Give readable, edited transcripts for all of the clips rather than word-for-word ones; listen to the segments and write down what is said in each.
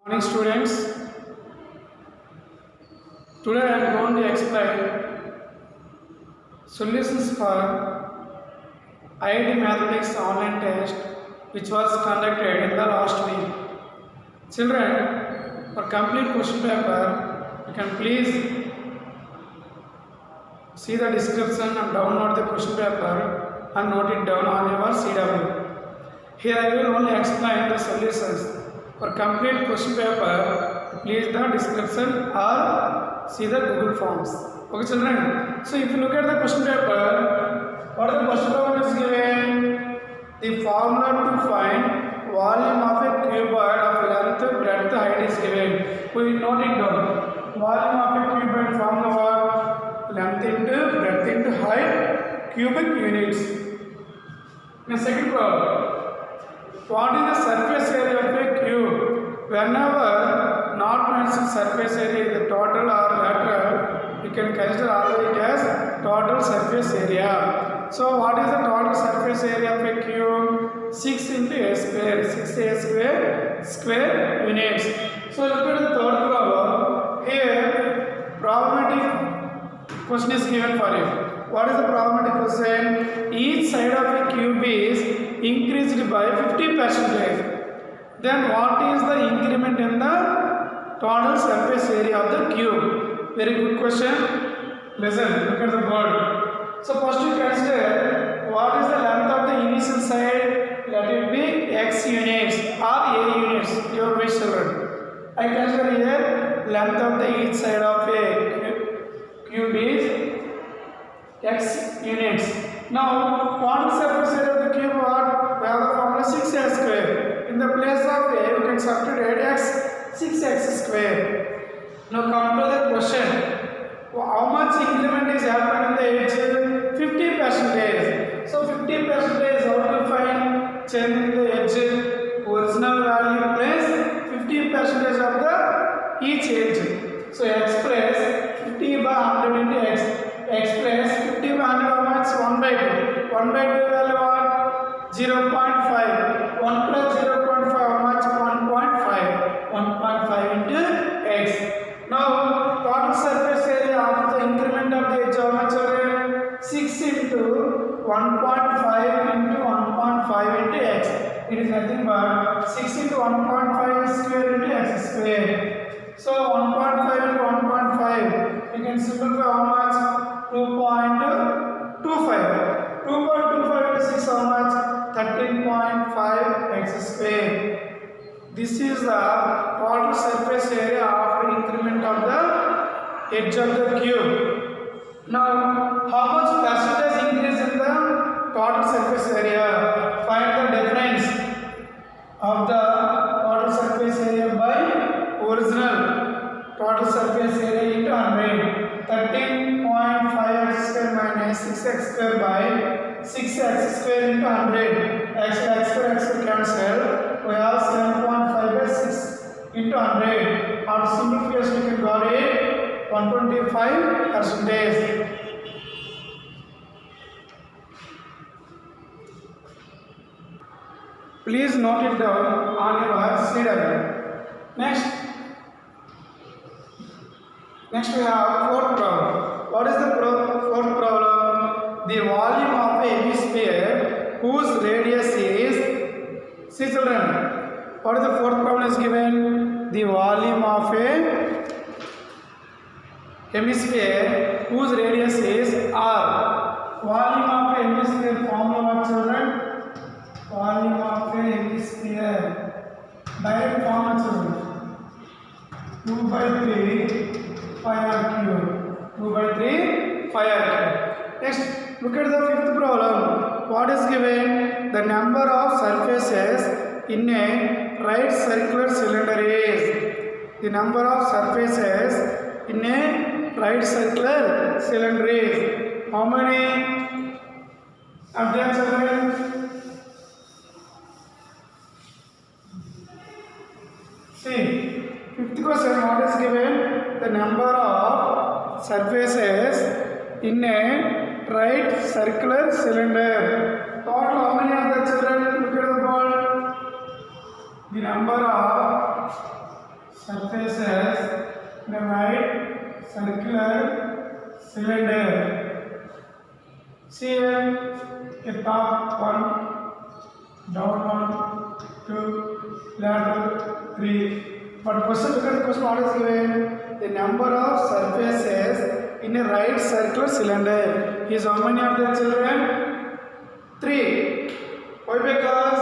Morning students, today I am going to explain solutions for IIT Mathematics online test which was conducted in the last week. Children, for complete question paper, you can please see the description and download the question paper and note it down on your CW. Here I will only explain the solutions. For complete question paper, please the description or see the Google Forms. Okay children, so if you look at the question paper, what the question paper is given? The formula to find volume of a cuboid of length, breadth, height is given. We will note it down. Volume of a cuboid formula what? Length into breadth into height, cubic units. Now second problem. What is the surface area of a cube? Whenever not mentioned surface area is the total or lateral, you can consider always as total surface area. So what is the total surface area of a cube? 6 into a square. 6 a square, square units. So look at the third problem. Here, problematic question is given for you. What is the problematic question? Each side of a cube is increased by 50%. Then what is the increment in the total surface area of the cube? Very good question. Listen, look at the board. So first you consider what is the length of the initial side? Let it be x units or a units. Your wish children. I consider here length of the each side of a cube is x units. Now, total surface area of the cube what? We have the formula 6a square. In the place of a, we can substitute x 6x square. Now come to the question. How much increment is happened in the edge? 50%. So 50% how to find change in the edge? Original value plus 50% of the each edge. So express 50 by 100 into x. Express 50 by 100 how much? 1 by 2. 1 by 2 value what? 0.5. 1 plus 0.5 how much? 1.5. 1.5 into x. Now total surface area of the increment of the edge how much? 6 into 1.5 into 1.5 into x. It is nothing but 6 into 1.5 square into x square. So 1.5 into 1.5 you can simplify how much? 2.25. 2.25 into 6 how much? 13.5 x square. This is the total surface area after increment of the edge of the cube. Now, how much percentage increase in the total surface area? Find the difference of the total surface area by original total surface area into 100. 13.5 x square minus 6x square by 6x square into 100. X square cancel. We have 7.5 by 6 into 100. On simplification, you can got it 125%. Please note it down on your CW. Next we have fourth problem. What is the fourth problem? The volume of a hemisphere whose radius is, see children, what is the fourth problem is given? The volume of a hemisphere whose radius is r. Volume of a hemisphere formula what children? Volume of a hemisphere. Direct formula children. 2 by 3 pi r cube. 2 by 3 pi r cube. Next, look at the fifth problem. What is given? The number of surfaces in a right circular cylinder is. The number of surfaces in a right circular cylinder is. How many? Abhyas children? See, fifth question. What is given? The number of surfaces in a right circular cylinder. Total how many are the children? Look at the board. The number of surfaces in a right circular cylinder. See here, a top one, down one, two, lateral, three. But question, look at the question, what is given? The number of surfaces in a right circular cylinder is how many of the children? 3. Why? Because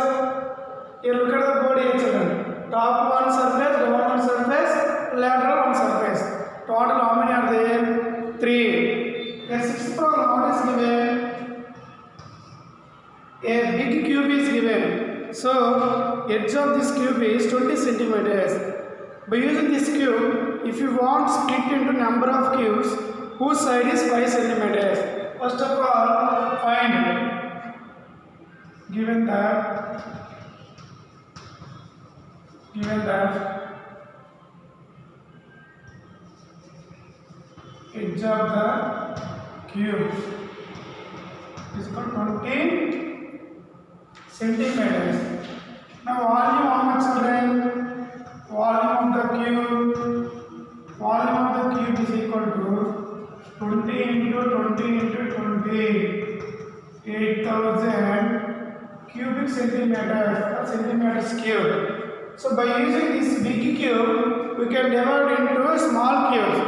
here look at the board here children. Top one surface, down one surface, lateral one surface. Total how many are there? 3. A sixth problem, what is given? A big cube is given. So edge of this cube is 20 centimeters. By using this cube, if you want split into number of cubes, whose side is 5 centimeters? First of all, find. Given that edge of the cube is equal to 20 centimeters. Now volume how much children? Volume of the cube is equal to 20 into 20 into 20, 8,000 cubic centimeters cube. So by using this big cube, we can divide into small cubes.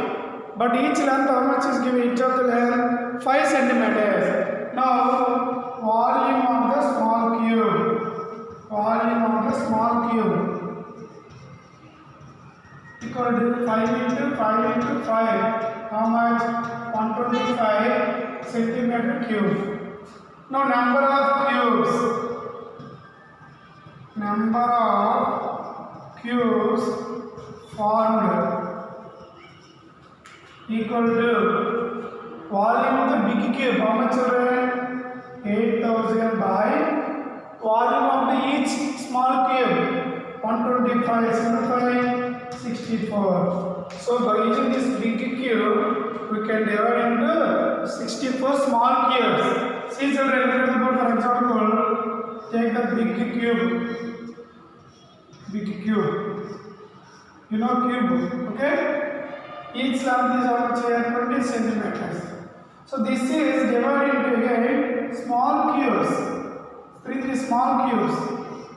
But each length how much is given? Each of the length 5 centimeters. Now volume of the small cube equal to 5 into 5 into 5. How much? 125 centimeter cube. Now number of cubes formed equal to volume of the big cube. How much children? 8,000 by volume of the each small cube. 125 simplify 64. So by using this big cube, we can divide into 64 small cubes. See children, for example, take the big cube. You know cube, okay? Each length is how much here? 20 centimeters. So this is divided into again small cubes. 3 small cubes.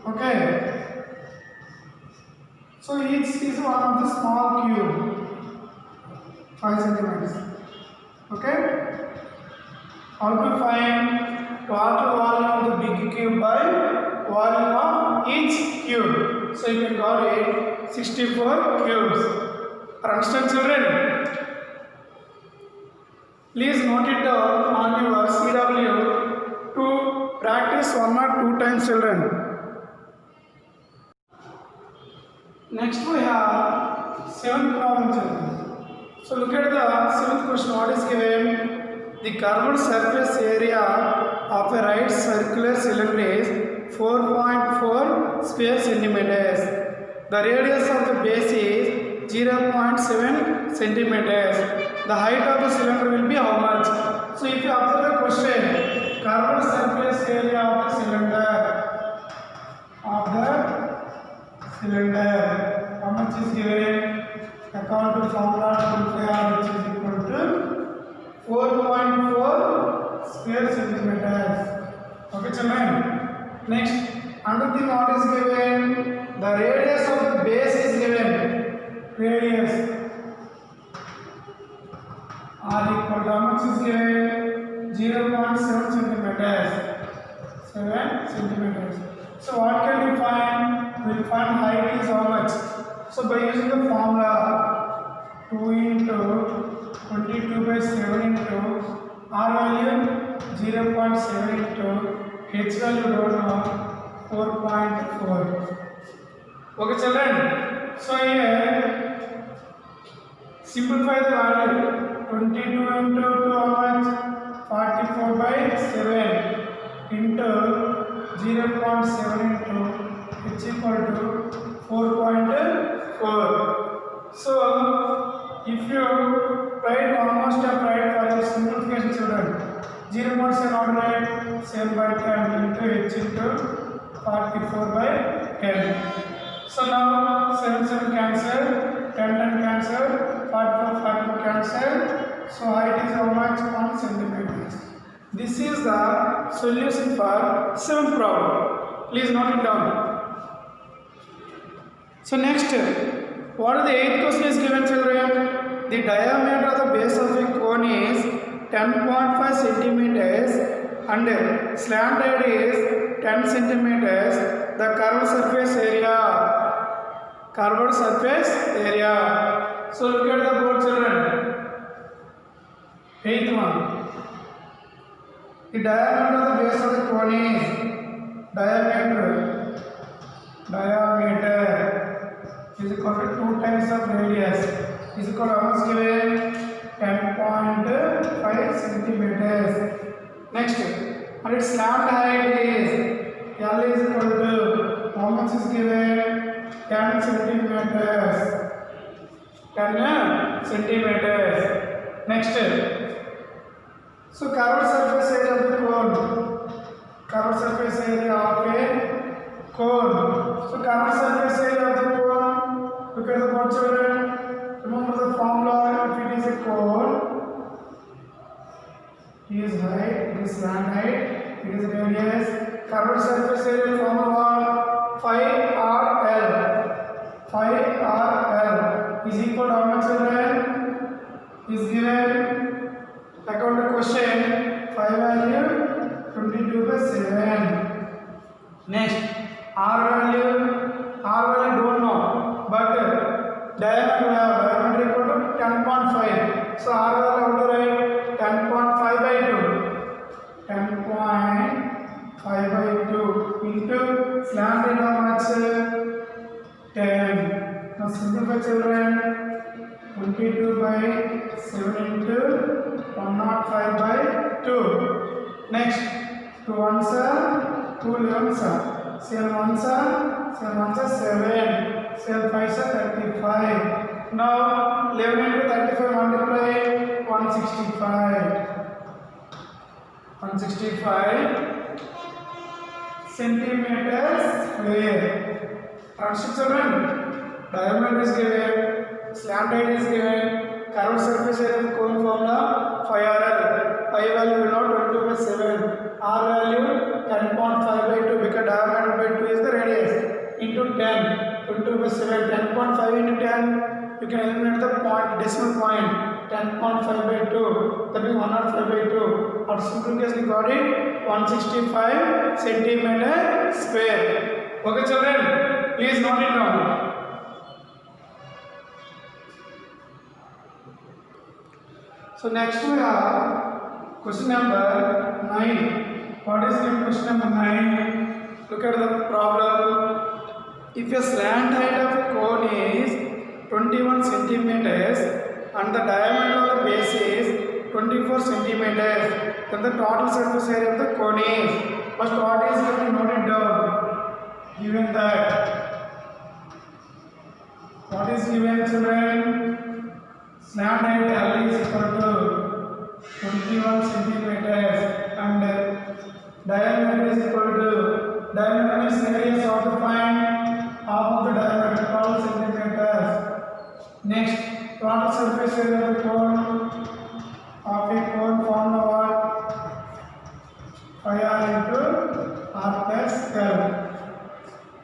Okay. So each is one of the small cube. 5 centimeters. Okay. How to find total volume of the big cube by volume of each cube? So you can got it 64 cubes. Understand children? Please note it down on your CW to practice 1 or 2 times children. Next we have 7th problem children. So look at the 7th question. What is given? The curved surface area of a right circular cylinder is 4.4 square centimeters. The radius of the base is 0.7 centimeters. The height of the cylinder will be how much? So if you observe the question, curved surface area of the cylinder, how much is given? According to formula which is equal to 4.4 square centimeters. Okay children. Next, another thing what is given? The radius of the base is given. Radius R equal to how much is given? 0.7 centimeters. 7 centimeters. So what can we find? We will find height is how much? So by using the formula 2 into 22 by 7 into R value 0.7 into H value don't know 4.4. Okay children. So here simplify the value. 22 into 2 how much? 44 by 7 into 0.7 into H equal to 4.4. So if you write almost a write for your simplification children, 0.7 order 7 by 10 into H into 44 by 10. So now 7 cancel. 10 cancel, 44 cancel. So height is how much? 1 centimeters. This is the solution for 7th problem. Please note it down. So next, what are the 8th question is given, children? The diameter of the base of a cone is 10.5 centimeters and slant height is 10 centimeters. The curved surface area. So look at the board, children. 8th one. The diameter of the base of the cone is diameter is equal to 2 times of radius is equal to how much given? 10.5 centimeters. Next, and its slant height is L is equal to how much is given? 10 centimeters. 10 centimeters. Next, so curved surface area of the cone. Curved surface area of a cone. So curved surface area of the cone. Look at the board, children. Remember the formula. If it is a cone, it is height, it is slant height, it is radius. Curved surface area formula 5RL. 5RL is equal to how much, children? Is given. According to question, 5 value 22/7. Next, R value don't know, but diameter equal to 10.5. So R value how to write? 10.5 by 2. 10.5/2 into slant height how much? 10. Now simplify, children. 22/7 into 105/2. Next, 2 ones are 2 11s are 7 ones are 7, 7 5s are 35. Now 11 into 35 multiply 165 centimeters square. Answer, children. Diameter is given, slant height is given, curved surface area of cone formula 5RL. 5 value we know 22/7. R value 10.5/2 because diameter by 2 is the radius into 10. 22/7. 10.5 into 10. You can eliminate the point, decimal point. 10.5/2. That is 105/2. Our simplification got it 165 centimeter square. Okay, children. Please note it down. So next we have question number 9. What is the question number 9? Look at the problem. If a slant height of a cone is 21 centimeters and the diameter of the base is 24 centimeters, then the total surface area of the cone is. First, what is going to note it down? Given that. What is given, children? Slant height L is equal to 21 centimeters and diameter is equal to, diameter means radius of the find half of the diameter 12 centimeters. Next, total surface area of the cone formula what? 5R into R plus 12.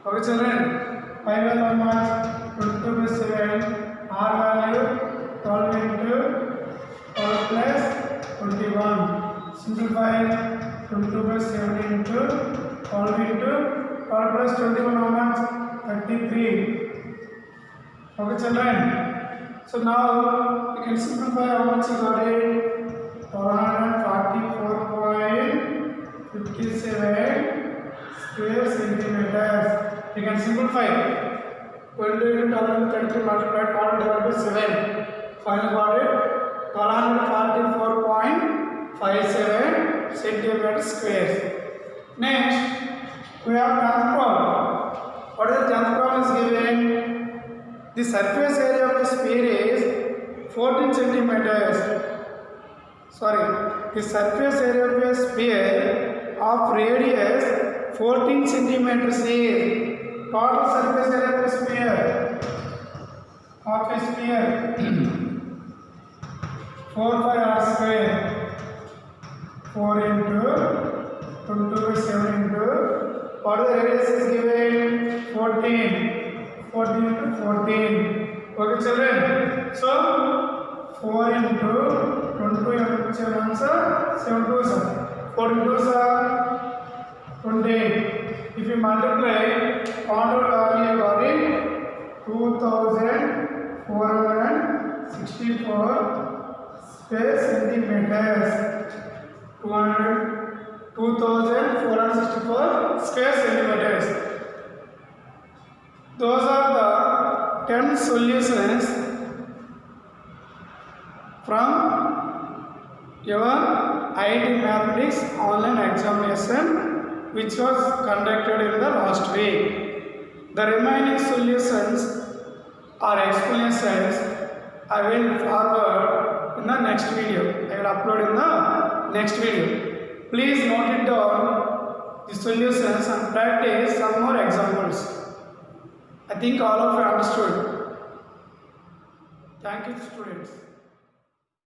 Okay, children. 5 value how much? 22/7. R value 12 into 12 plus 21. Simplify 22/7 into 12 into 12 plus 21 how much? 33. Okay, children. So now you can simplify how much you got it. 444.57 square centimeters. You can simplify. 20 into 12 multiplied 12 divided by 7. Finally got it 1244.57 centimeters square. Next, we have tenth problem. What is the tenth problem is given? The surface area of a sphere is 14 centimeters. The surface area of a sphere of radius 14 centimeters is total surface area of a sphere. half a sphere 4 by r square 4 into 22 by 7 into what the radius is given 14 into 14. Okay children, so 4 into 22 into 7 answer 7 2 sir 4 into 28. If you multiply control value got it 2464 square centimeters. 2464 square centimeters. Those are the 10 solutions from your IIT Mathematics online examination which was conducted in the last week. The remaining solutions or explanations I will forward in the next video. I will upload in the next video. Please note it down the solutions and practice some more examples. I think all of you understood. Thank you students.